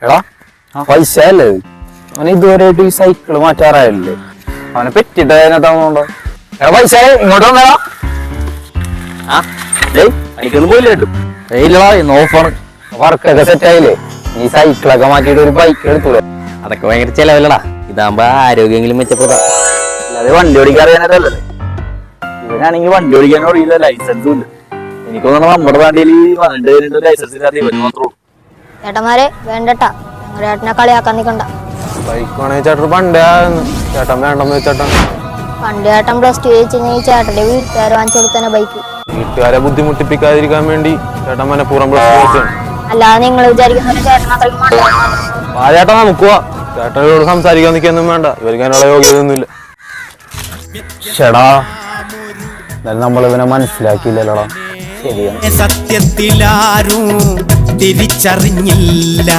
എടാ പൈസ അല്ലേ അവന് ഇതുവരെയായിട്ട് ഈ സൈക്കിള് മാറ്റാറായല്ലേ? അവനെ പെറ്റിട്ട് അതിനകത്താണോ? എടാ പൈസ ഇങ്ങോട്ട് വന്നടാ. എനിക്കൊന്നും പോയില്ല കേട്ടു. ഇല്ലടാ ഇന്ന് ഓഫാണ്. വർക്കൊക്കെ സെറ്റ് ആയില്ലേ? ഈ സൈക്കിളൊക്കെ മാറ്റിയിട്ട് ഒരു ബൈക്ക് എടുത്തൂടെ? അതൊക്കെ ഭയങ്കര ചെലവല്ലടാ. ഇതാകുമ്പോ ആരോഗ്യമെങ്കിലും മെച്ചപ്പെടാം. അല്ലാതെ വണ്ടി ഓടിക്കാൻ അറിയാനല്ലേ? ഇവനാണെങ്കിൽ വണ്ടി ഓടിക്കാനോ അറിയില്ല, ലൈസൻസും ഇല്ല. എനിക്ക് തോന്നുന്നു നമ്മുടെ വണ്ടിയിൽ ലൈസൻസ് ഇല്ലാതെ ഇവന് മാത്രമേ. ചേട്ടന്മാരെ വേണ്ടട്ടാ, ചേട്ടനെ കളിയാക്കാൻ നിൽക്കണ്ട. ബൈക്ക് വേണമെങ്കിൽ ചേട്ടൻ പണ്ടേ ചേട്ടൻ വേണ്ടെന്ന് വെച്ചേട്ടാ. പണ്ട് ചേട്ടൻ പ്ലസ് ടു ജയിച്ചു ചേട്ടന്റെ വീട്ടുകാർ വാങ്ങിച്ചു കൊടുത്തന്നെ ബൈക്ക്. വീട്ടുകാരെ ബുദ്ധിമുട്ടിപ്പിക്കാതിരിക്കാൻ വേണ്ടി ചേട്ടൻ മനഃപൂർവ്വം പ്ലസ് ടു വെച്ചാണ്. അല്ലാതെ നിങ്ങൾ വിചാരിക്കുന്ന ചേട്ടൻ അത്രയ്ക്ക് ആ ചേട്ടാ നമുക്ക് പോവാ. ചേട്ടനോട് സംസാരിക്കാൻ നിൽക്കൊന്നും വേണ്ട, ഇവർക്ക് അതിനുള്ള യോഗ്യത ഒന്നുമില്ല. ചേടാ എന്നാലും നമ്മളിവനെ മനസ്സിലാക്കിയില്ലല്ലോടാ. ശരിയാണ്. സത്യത്തിലാരും തിരിച്ചറിഞ്ഞില്ല.